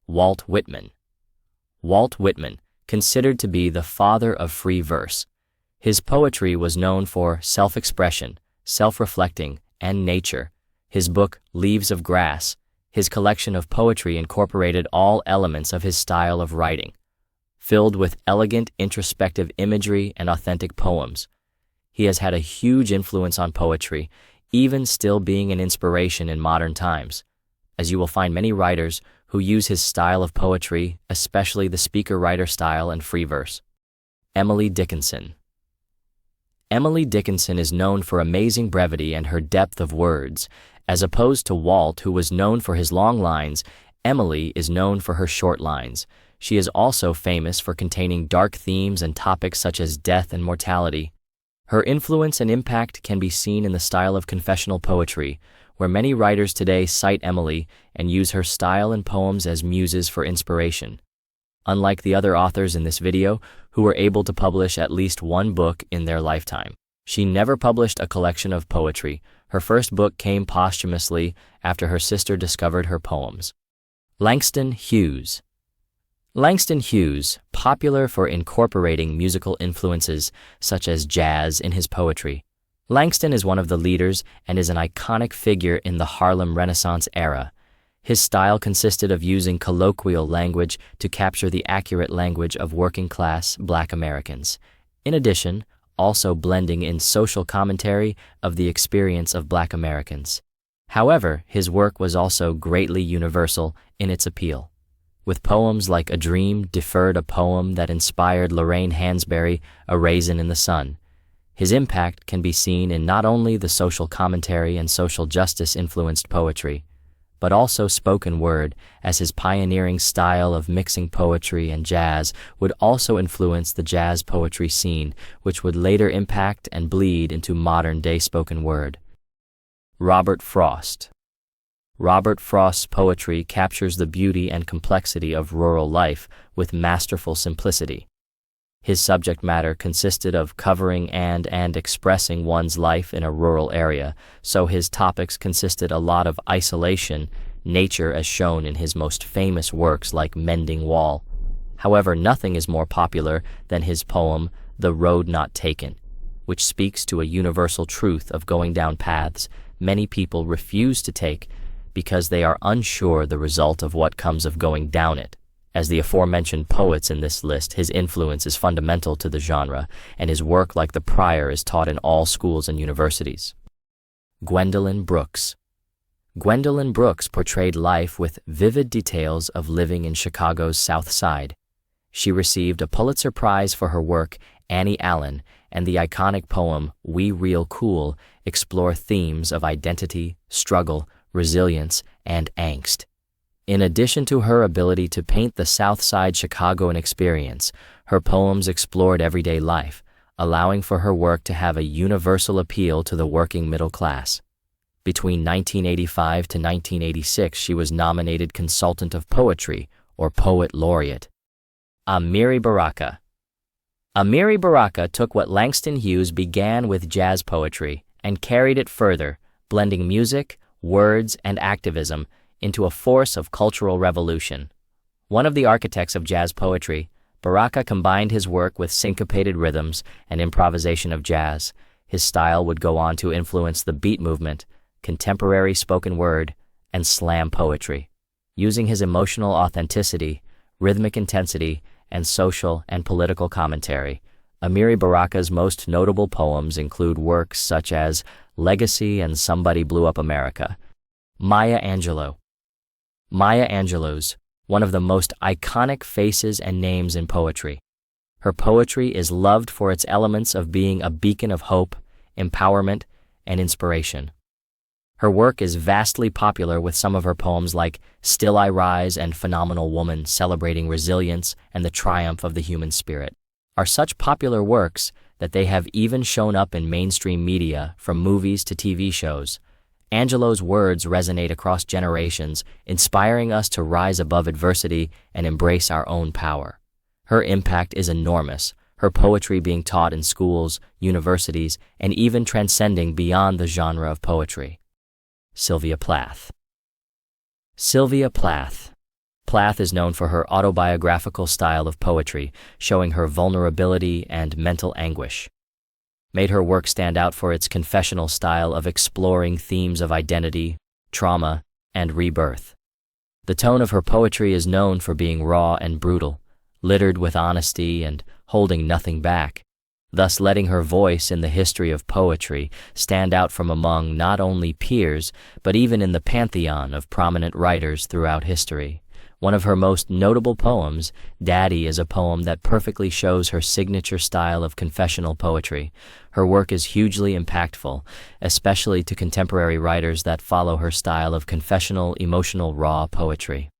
Walt Whitman. Walt Whitman, considered to be the father of free verse. His poetry was known for self-expression, self-reflecting, and nature. His book, Leaves of Grass, his collection of poetry incorporated all elements of his style of writing, filled with elegant, introspective imagery and authentic poems. He has had a huge influence on poetry, even still being an inspiration in modern times, as you will find many writers who use his style of poetry, especially the speaker-writer style and free verse. Emily Dickinson. Emily Dickinson is known for amazing brevity and her depth of words. As opposed to Walt, who was known for his long lines, Emily is known for her short lines. She is also famous for containing dark themes and topics such as death and mortality. Her influence and impact can be seen in the style of confessional poetry, where many writers today cite Emily and use her style and poems as muses for inspiration. Unlike the other authors in this video, who were able to publish at least one book in their lifetime, she never published a collection of poetry. Her first book came posthumously after her sister discovered her poems. Langston Hughes. Langston Hughes, popular for incorporating musical influences such as jazz in his poetry. Langston is one of the leaders and is an iconic figure in the Harlem Renaissance era. His style consisted of using colloquial language to capture the accurate language of working-class Black Americans. In addition, also blending in social commentary of the experience of Black Americans. However, his work was also greatly universal in its appeal. With poems like A Dream Deferred, a poem that inspired Lorraine Hansberry, A Raisin in the Sun. His impact can be seen in not only the social commentary and social justice-influenced poetry, but also spoken word, as his pioneering style of mixing poetry and jazz would also influence the jazz poetry scene, which would later impact and bleed into modern-day spoken word. Robert Frost. Robert Frost's poetry captures the beauty and complexity of rural life with masterful simplicity. His subject matter consisted of covering and expressing one's life in a rural area, so his topics consisted a lot of isolation, nature as shown in his most famous works like Mending Wall. However, nothing is more popular than his poem, The Road Not Taken, which speaks to a universal truth of going down paths many people refuse to take because they are unsure the result of what comes of going down it. As the aforementioned poets in this list, his influence is fundamental to the genre, and his work, like the prior, is taught in all schools and universities. Gwendolyn Brooks. Gwendolyn Brooks portrayed life with vivid details of living in Chicago's South Side. She received a Pulitzer Prize for her work, Annie Allen, and the iconic poem, We Real Cool, explore themes of identity, struggle, resilience, and angst. In addition to her ability to paint the South Side Chicagoan experience, her poems explored everyday life, allowing for her work to have a universal appeal to the working middle class. Between 1985 to 1986, she was nominated Consultant of Poetry, or Poet Laureate. Amiri Baraka. Amiri Baraka took what Langston Hughes began with jazz poetry and carried it further, blending music, words, and activism into a force of cultural revolution. One of the architects of jazz poetry, Baraka combined his work with syncopated rhythms and improvisation of jazz. His style would go on to influence the beat movement, contemporary spoken word, and slam poetry. Using his emotional authenticity, rhythmic intensity, and social and political commentary, Amiri Baraka's most notable poems include works such as Legacy and Somebody Blew Up America. Maya Angelou. Maya Angelou's one of the most iconic faces and names in poetry. Her poetry is loved for its elements of being a beacon of hope, empowerment, and inspiration. Her work is vastly popular, with some of her poems like Still I Rise and Phenomenal Woman celebrating resilience and the triumph of the human spirit, are such popular works that they have even shown up in mainstream media, from movies to TV shows. Angelou's words resonate across generations, inspiring us to rise above adversity and embrace our own power. Her impact is enormous, her poetry being taught in schools, universities, and even transcending beyond the genre of poetry. Sylvia Plath. Sylvia Plath. Plath is known for her autobiographical style of poetry, showing her vulnerability and mental anguish. Made her work stand out for its confessional style of exploring themes of identity, trauma, and rebirth. The tone of her poetry is known for being raw and brutal, littered with honesty and holding nothing back, thus letting her voice in the history of poetry stand out from among not only peers, but even in the pantheon of prominent writers throughout history. One of her most notable poems, Daddy, is a poem that perfectly shows her signature style of confessional poetry. Her work is hugely impactful, especially to contemporary writers that follow her style of confessional, emotional, raw poetry.